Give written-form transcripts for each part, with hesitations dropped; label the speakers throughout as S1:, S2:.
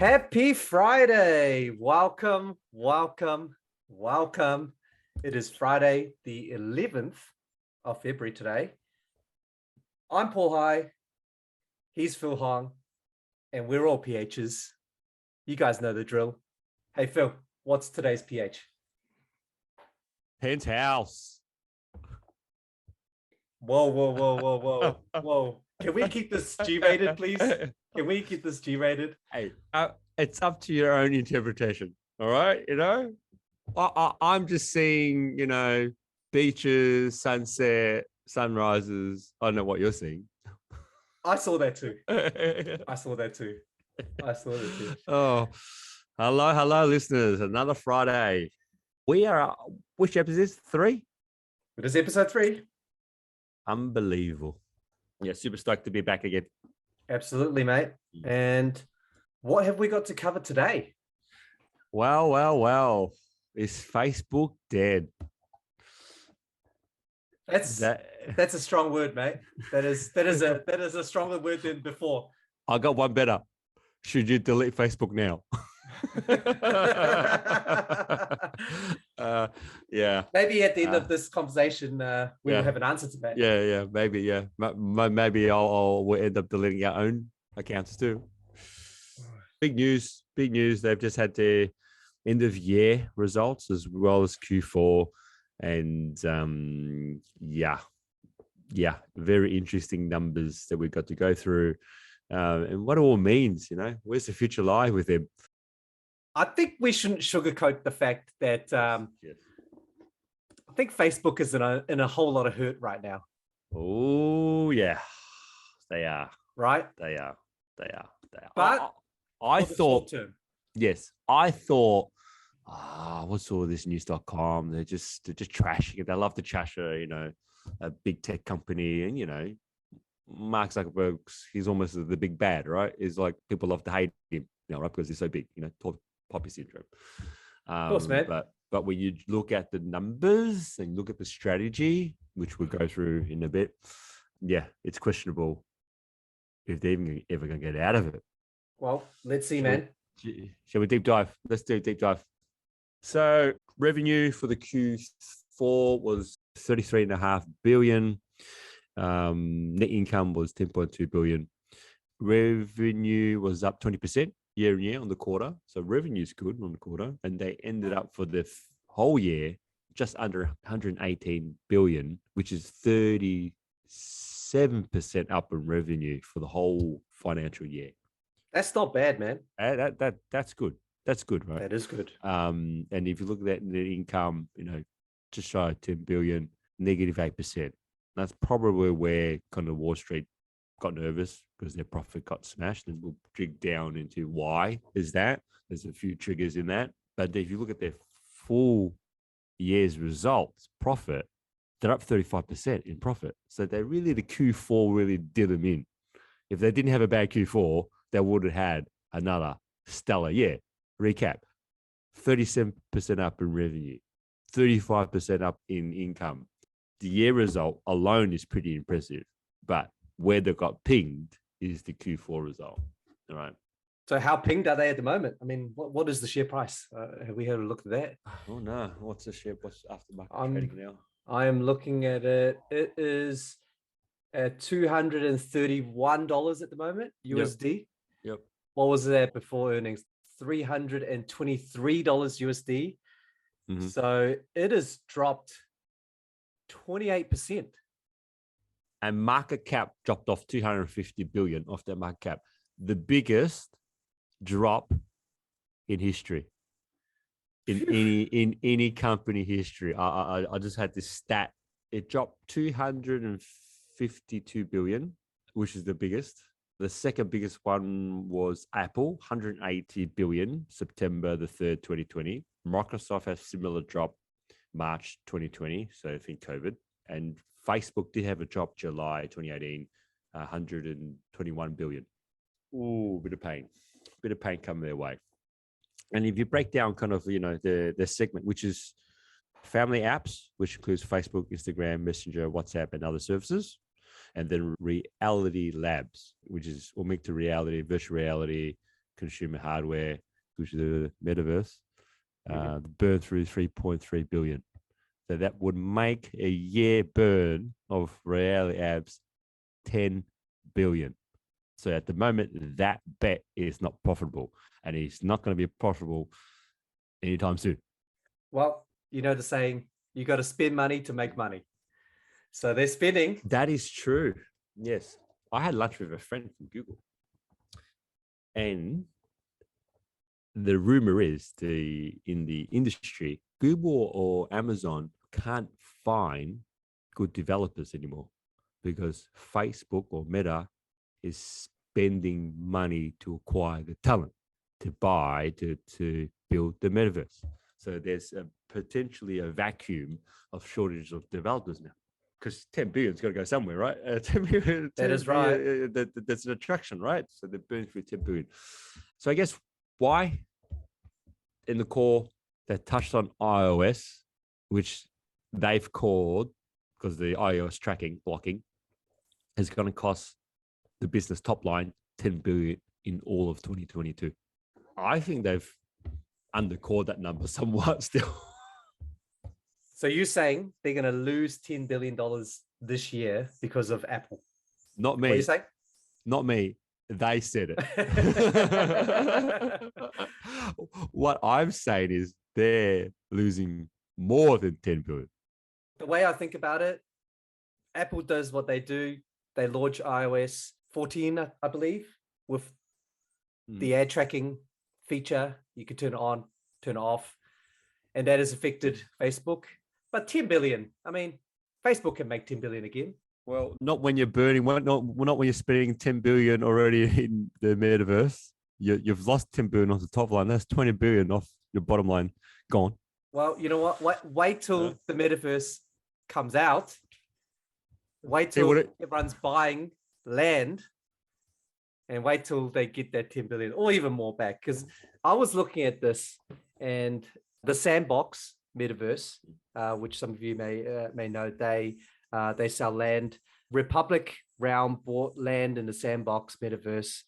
S1: Happy Friday. Welcome. It is Friday, the 11th of February today. I'm Paul High. He's Phil Hoang. And we're all PHs. You guys know the drill. Hey, Phil, what's today's PH?
S2: Penthouse.
S1: Whoa. Can we keep this G-rated, please? Can we keep this G-rated?
S2: Hey, it's up to your own interpretation. All right. I'm just seeing, beaches, sunset, sunrises. I don't know what you're seeing.
S1: I saw that too.
S2: Oh, hello, listeners. Another Friday. We are, which episode is 3?
S1: It is episode 3.
S2: Unbelievable. Yeah, super stoked to be back again.
S1: Absolutely, mate. And what have we got to cover today?
S2: Well. Is Facebook dead?
S1: That's a strong word, mate. That is a stronger word than before.
S2: I got one better. Should you delete Facebook now? Yeah.
S1: Maybe at the end of this conversation, we will have an answer to that.
S2: Yeah. Maybe we'll end up deleting our own accounts too. Big news. They've just had their end of year results as well as Q4, and very interesting numbers that we've got to go through, and what it all means. Where's the future lie with them?
S1: I think we shouldn't sugarcoat the fact that I think Facebook is in a whole lot of hurt right now.
S2: Oh yeah, they are.
S1: Right?
S2: They are.
S1: But
S2: I thought, what's all this news.com? They're just trashing it. They love to trash a big tech company, and Mark Zuckerberg's, he's almost the big bad, right? Is like people love to hate him, right? Because he's so big, poppy syndrome.
S1: Of course, man.
S2: But when you look at the numbers and look at the strategy, which we'll go through in a bit, it's questionable if they're even ever going to get out of it.
S1: Well, let's see, man.
S2: Shall we deep dive? Let's do a deep dive. So revenue for the Q4 was 33.5 billion. Net income was 10.2 billion. Revenue was up 20% year on year on the quarter. So revenue is good on the quarter. And they ended up for the whole year just under 118 billion, which is 37% up in revenue for the whole financial year. That's
S1: not bad, man.
S2: That's good. That's good, right?
S1: That is good.
S2: And if you look at that net income, just shy of 10 billion, negative 8%. That's probably where kind of Wall Street got nervous because their profit got smashed, and we'll dig down into why is that. There's a few triggers in that. But if you look at their full year's results, profit, they're up 35% in profit. So the Q4 really did them in. If they didn't have a bad Q4, they would have had another stellar year. Recap, 37% up in revenue, 35% up in income. The year result alone is pretty impressive, but where they got pinged is the Q4 result. All right.
S1: So how pinged are they at the moment? I mean, what is the share price? Have we had a look at that?
S2: Oh, no. What's the share price after market trading now?
S1: I am looking at it. It is at $231 at the moment, USD.
S2: Yep.
S1: What was that before earnings? $323 USD.
S2: Mm-hmm.
S1: So it has dropped 28%.
S2: And market cap dropped off 250 billion off their market cap. The biggest drop in history. In any company history. I just had this stat. It dropped 252 billion, which is the biggest. The second biggest one was Apple, 180 billion, September the 3rd, 2020. Microsoft has similar drop, March 2020, so I think COVID. And Facebook did have a drop July 2018, 121 billion. Ooh, bit of pain coming their way. And if you break down kind of, the segment, which is family apps, which includes Facebook, Instagram, Messenger, WhatsApp, and other services. And then Reality Labs, which is augmented reality, virtual reality, consumer hardware, which is the metaverse, the burn through 3.3 billion. So that would make a year burn of reality apps 10 billion. So at the moment, that bet is not profitable, and it's not going to be profitable anytime soon.
S1: Well, you know the saying, you got to spend money to make money. So they're spending.
S2: That is true. Yes. I had lunch with a friend from Google. And the rumor is in the industry, Google or Amazon can't find good developers anymore because Facebook or Meta is spending money to acquire the talent, to buy, to build the metaverse. So there's potentially a vacuum of shortage of developers now. Because 10 billion's got to go somewhere, right? 10 billion,
S1: That is right.
S2: That's an attraction, right? So they're burning through 10 billion. So I guess why in the core they touched on iOS, which they've called, because the iOS tracking blocking is going to cost the business top line 10 billion in all of 2022. I think they've undercalled that number somewhat still.
S1: So you're saying they're going to lose $10 billion this year because of Apple?
S2: Not me.
S1: What are you saying?
S2: Not me. They said it. What I'm saying is they're losing more than 10 billion.
S1: The way I think about it, Apple does what they do. They launch iOS 14, I believe, with the ad tracking feature. You can turn it on, turn it off. And that has affected Facebook. But 10 billion, I mean, Facebook can make 10 billion again.
S2: Well, not when you're burning, not when you're spending 10 billion already in the metaverse. You've lost 10 billion off the top line. That's 20 billion off your bottom line gone.
S1: Well, you know what? Wait till the metaverse comes out. Wait till everyone's buying land, and wait till they get that 10 billion or even more back. Because I was looking at this, and the Sandbox metaverse, which some of you may know, they sell land. Republic Realm bought land in the Sandbox metaverse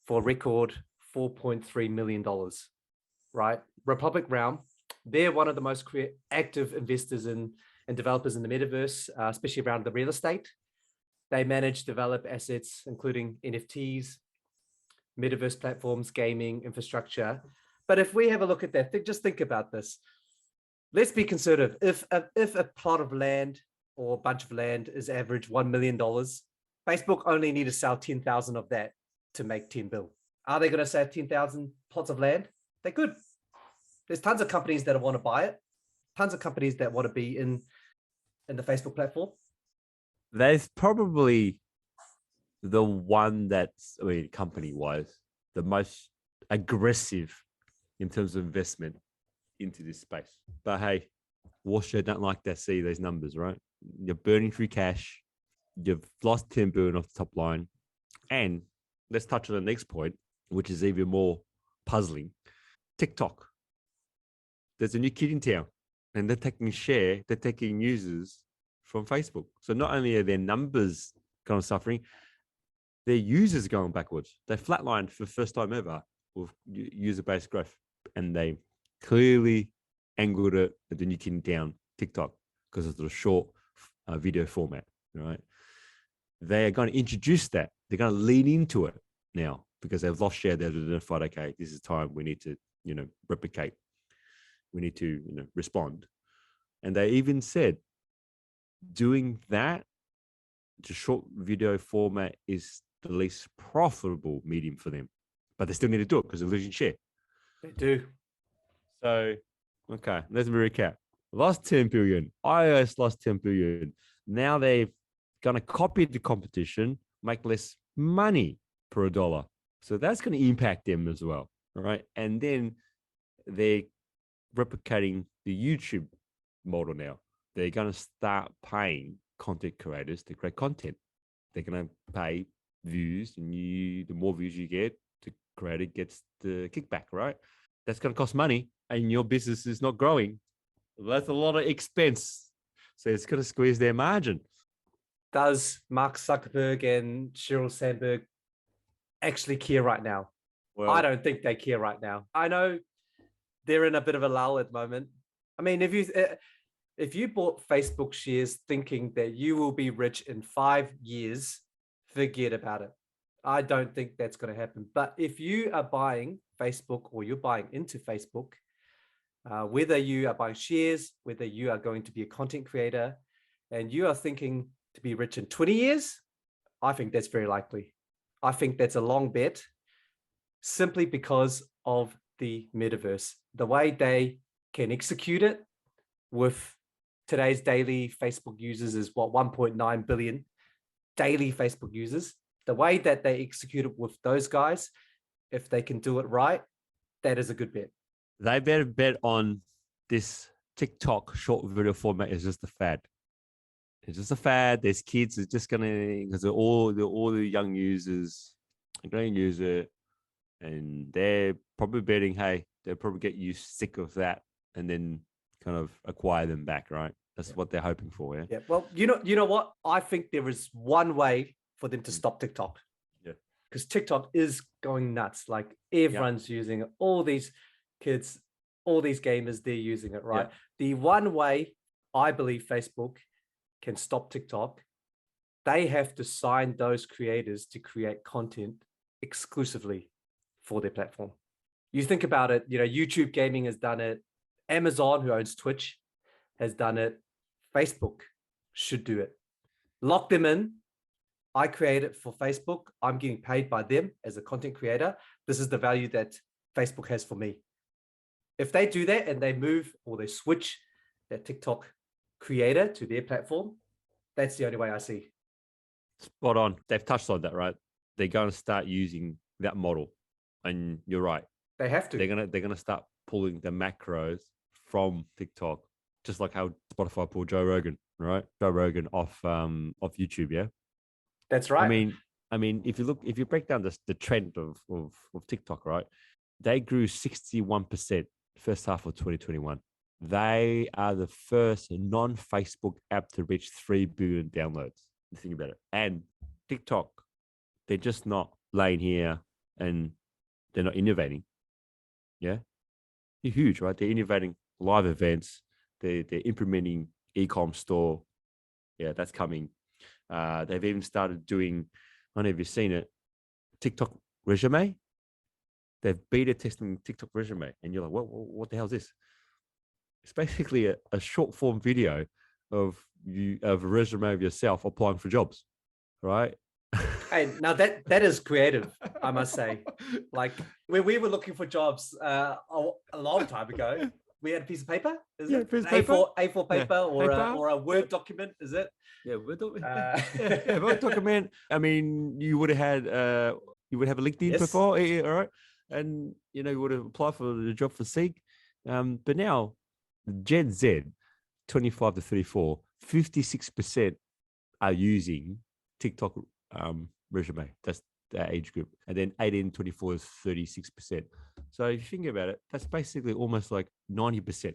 S1: for a record $4.3 million, right? Republic Realm, they're one of the most active investors and developers in the metaverse, especially around the real estate. They manage, develop assets, including NFTs, metaverse platforms, gaming, infrastructure. But if we have a look at that, just think about this. Let's be conservative. If a plot of land or a bunch of land is average $1 million, Facebook only need to sell 10,000 of that to make 10 bill. Are they going to sell 10,000 plots of land? They could. There's tons of companies that want to buy it. Tons of companies that want to be in the Facebook platform.
S2: There's probably the one that's, company-wise, the most aggressive in terms of investment into this space. But hey, Wall Street don't like to see those numbers, right? You're burning through cash. You've lost 10 billion off the top line. And let's touch on the next point, which is even more puzzling. TikTok. There's a new kid in town, and they're taking users from Facebook. So not only are their numbers kind of suffering, their users are going backwards. They flatlined for the first time ever with user-based growth, and they clearly angled it at the new kid in town, TikTok, because of the short video format, right? They are going to introduce that. They're going to lean into it now because they've lost share. They've identified, okay, this is time we need to, replicate. We need to, respond. And they even said doing that, the short video format is the least profitable medium for them, but they still need to do it because they're losing share.
S1: They do.
S2: So, okay, let's recap. Lost 10 billion. iOS lost 10 billion. Now they're going to copy the competition, make less money per dollar. So that's going to impact them as well. All right. And then they're replicating the YouTube model now. They're going to start paying content creators to create content. They're going to pay views, and the more views you get, the creator gets the kickback, right? That's going to cost money, and your business is not growing. That's a lot of expense. So it's going to squeeze their margin.
S1: Does Mark Zuckerberg and Sheryl Sandberg actually care right now?
S2: Well,
S1: I don't think they care right now. I know they're in a bit of a lull at the moment. I mean, if you bought Facebook shares thinking that you will be rich in 5 years, forget about it. I don't think that's going to happen. But if you are buying Facebook or you're buying into Facebook, whether you are buying shares, whether you are going to be a content creator, and you are thinking to be rich in 20 years, I think that's very likely. I think that's a long bet, simply because of the metaverse, the way they can execute it with today's daily Facebook users is what, 1.9 billion daily Facebook users. The way that they execute it with those guys, if they can do it right, that is a good bet.
S2: they better bet on this TikTok short video format is just a fad. It's just a fad. There's kids. It's just gonna because all the young users are going to use it, and they're probably betting, hey, they'll probably get you sick of that, and then kind of acquire them back, right? That's what they're hoping for. Yeah.
S1: Yeah. Well, you know what? I think there is one way for them to stop TikTok.
S2: Yeah.
S1: Because TikTok is going nuts. Like everyone's using it. All these kids, all these gamers, they're using it, right?
S2: Yeah.
S1: The one way I believe Facebook can stop TikTok, they have to sign those creators to create content exclusively for their platform. You think about it, you know, YouTube Gaming has done it. Amazon, who owns Twitch, has done it. Facebook should do it. Lock them in. I create it for Facebook. I'm getting paid by them as a content creator. This is the value that Facebook has for me. If they do that and they move or they switch that TikTok creator to their platform, that's the only way I see.
S2: Spot on. They've touched on that, right? They're going to start using that model, and you're right.
S1: They have to.
S2: They're gonna start pulling the macros from TikTok, just like how Spotify pulled Joe Rogan, right? Joe Rogan off YouTube, yeah.
S1: That's right.
S2: I mean, if you break down the trend of TikTok, right? They grew 61% first half of 2021. They are the first non-Facebook app to reach 3 billion downloads. Think about it. And TikTok, they're just not laying here and they're not innovating. Yeah. They're huge, right? They're innovating live events. They're implementing e-com store. Yeah, that's coming. They've even started doing, I don't know if you've seen it, TikTok resume. They've beta testing TikTok resume. And you're like, what the hell is this? It's basically a short form video of a resume of yourself applying for jobs, right?
S1: Hey, now that is creative, I must say. Like when we were looking for jobs a long time ago, we had a piece of paper, is it?
S2: Piece of paper.
S1: A4 paper,
S2: yeah.
S1: or a Word document, is it?
S2: Yeah, Word document. Word document. I mean, you would have had a LinkedIn profile, all right, and you would have applied for the job for Seek. But now, Gen Z, 25 to 34, 56% are using TikTok resume. That's that age group. And then 18 to 24 is 36%. So if you think about it, that's basically almost like 90%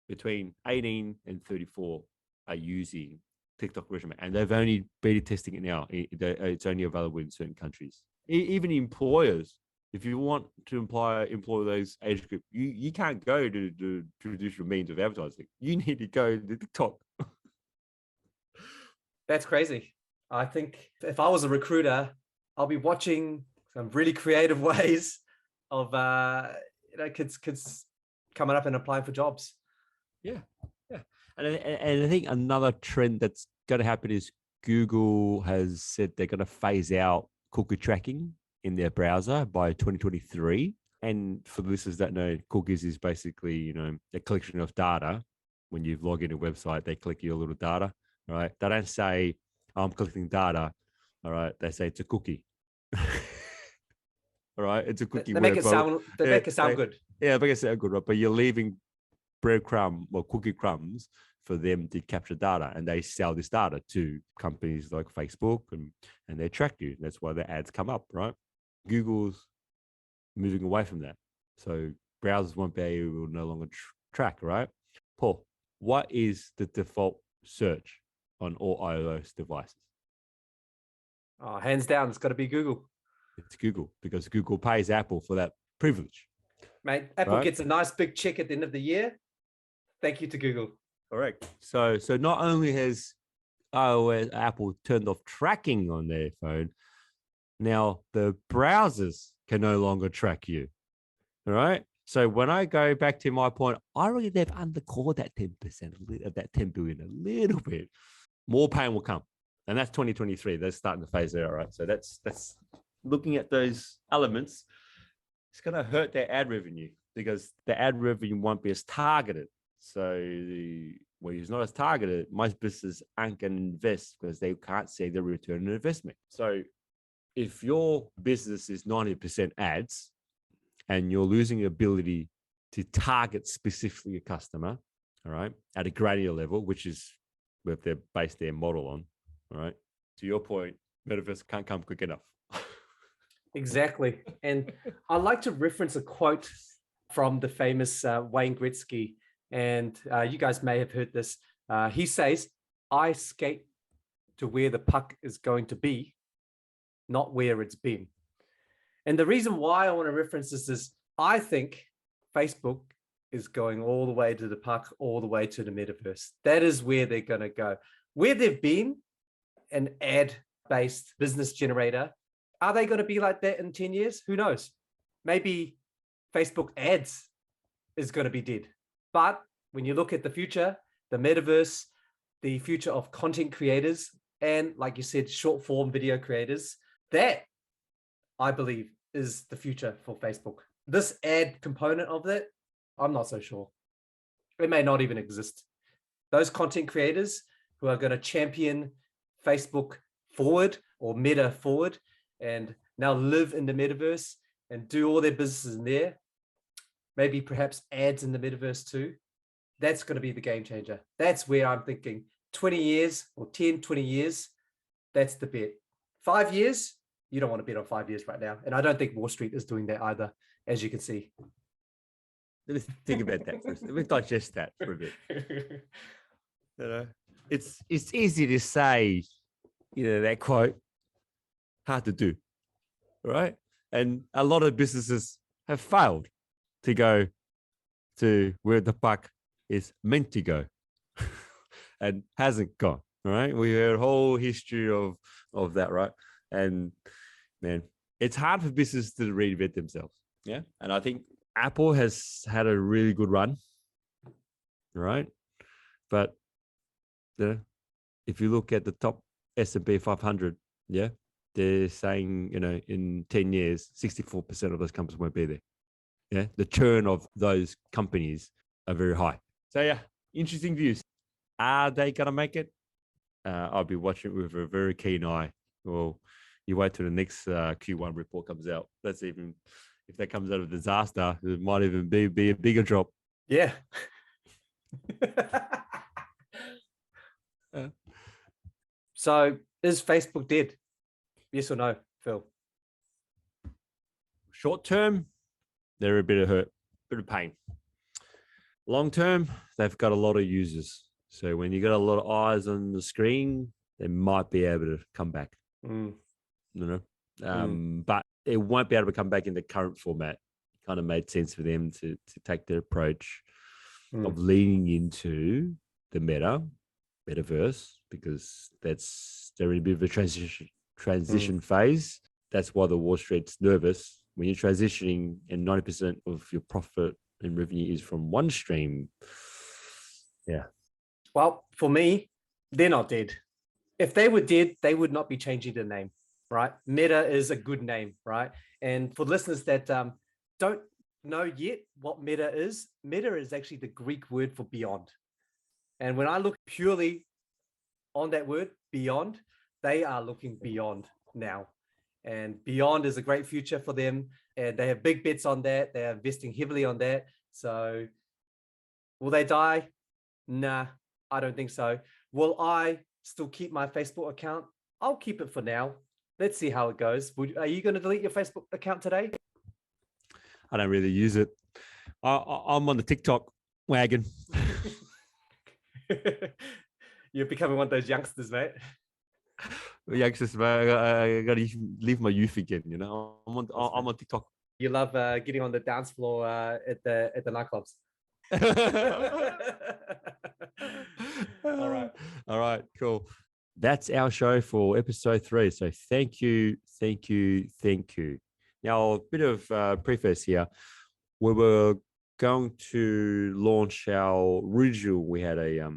S2: between 18 and 34 are using TikTok resume. And they've only beta testing it now. It's only available in certain countries. Even employers, if you want to employ those age group, you can't go to traditional means of advertising. You need to go to TikTok.
S1: That's crazy. I think if I was a recruiter, I'll be watching some really creative ways of kids coming up and applying for jobs.
S2: Yeah. And I think another trend that's going to happen is Google has said they're going to phase out cookie tracking in their browser by 2023. And for the listeners that know, cookies is basically, a collection of data. When you log in a website, they collect your little data, right? They don't say, I'm collecting data. All right. They say it's a cookie. All right. It's a cookie.
S1: They make it sound good.
S2: Yeah, make it sound good, right? But you're leaving breadcrumb or cookie crumbs for them to capture data, and they sell this data to companies like Facebook and they track you. That's why the ads come up, right? Google's moving away from that. So browsers won't be able to no longer track, right? Paul, what is the default search on all iOS devices?
S1: Oh, hands down, it's got to be Google.
S2: It's Google, because Google pays Apple for that privilege.
S1: Mate, Apple
S2: Right?
S1: gets a nice big check at the end of the year. Thank you to Google.
S2: Correct. So not only has Apple turned off tracking on their phone, now the browsers can no longer track you. All right. So when I go back to my point, I reckon they've undercalled that 10% of that 10 billion a little bit. More pain will come. And that's 2023. They're starting to phase it out, right? So that's looking at those elements. It's going to hurt their ad revenue because the ad revenue won't be as targeted. So when it's not as targeted, most businesses aren't going to invest because they can't see the return on investment. So if your business is 90% ads and you're losing the ability to target specifically a customer, all right, at a granular level, which is what they've based their model on, all right, to your point, metaverse can't come quick enough.
S1: Exactly. And I like to reference a quote from the famous Wayne Gretzky. And you guys may have heard this. He says, I skate to where the puck is going to be, not where it's been. And the reason why I want to reference this is I think Facebook is going all the way to the puck, all the way to the metaverse. That is where they're going to go. Where they've been an ad-based business generator, are they going to be like that in 10 years? Who knows? Maybe Facebook ads is going to be dead. But when you look at the future, the metaverse, the future of content creators, and like you said, short form video creators, that I believe is the future for Facebook. This ad component of that, I'm not so sure. It may not even exist. Those content creators who are going to champion Facebook forward or Meta forward and now live in the metaverse and do all their businesses in there, maybe perhaps ads in the metaverse too, that's going to be the game changer. That's where I'm thinking 20 years or 10, 20 years, that's the bet. 5 years, you don't want to bet on 5 years right now. And I don't think Wall Street is doing that either, as you can see.
S2: Let's think about that for a second. Let's digest that for a bit. You know, it's easy to say, that quote, hard to do, right? And a lot of businesses have failed to go to where the puck is meant to go and hasn't gone, right? We heard a whole history of that, right? And man, it's hard for businesses to reinvent themselves. Yeah. And I think Apple has had a really good run, right? But if you look at the top S&P 500, yeah, they're saying, in 10 years, 64% of those companies won't be there. Yeah, the churn of those companies are very high. So yeah, interesting views. Are they going to make it? I'll be watching it with a very keen eye. Well, you wait till the next Q1 report comes out. That's even, if that comes out of disaster, it might even be a bigger drop.
S1: Yeah. So is Facebook dead? Yes or no, Phil?
S2: Short term, they're a bit of hurt, bit of pain. Long term, they've got a lot of users. So when you got a lot of eyes on the screen, they might be able to come back. But it won't be able to come back in the current format. It kind of made sense for them to take their approach of leaning into the metaverse, because they're in a bit of a transition phase. That's why the Wall Street's nervous. When you're transitioning and 90% of your profit and revenue is from one stream. Yeah.
S1: Well, for me, they're not dead. If they were dead, they would not be changing the name, right? Meta is a good name, right? And for listeners that don't know yet what Meta is actually the Greek word for beyond. And when I look purely on that word, beyond, they are looking beyond now. And beyond is a great future for them. And they have big bets on that. They're investing heavily on that. So will they die? Nah, I don't think so. Will I still keep my Facebook account? I'll keep it for now. Let's see how it goes. Are you going to delete your Facebook account today?
S2: I don't really use it. I'm on the TikTok wagon.
S1: You're becoming one of those youngsters, mate.
S2: Youngsters, man, I gotta live my youth again. You know, I'm on TikTok.
S1: You love getting on the dance floor at the nightclubs. All right.
S2: All right, cool. That's our show for episode 3. So thank you. Now, a bit of preface here. We were going to launch our original. We had a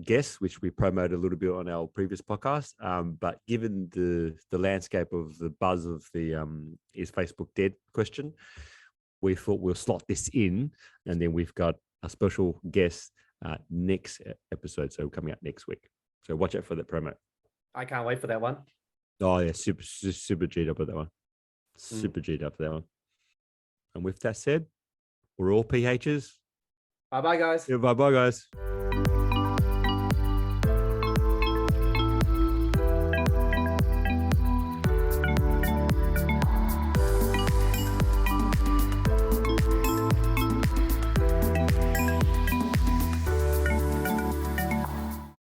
S2: guest, which we promoted a little bit on our previous podcast. But given the landscape of the buzz of the is Facebook dead question, we thought we'll slot this in, and then we've got a special guest next episode. So coming up next week. So watch out for that promo.
S1: I can't wait for that one.
S2: Oh yeah, super G'd up with that one. Super G'd up for that one. And with that said, we're all PHs.
S1: Bye-bye, guys.
S2: Yeah, bye-bye, guys.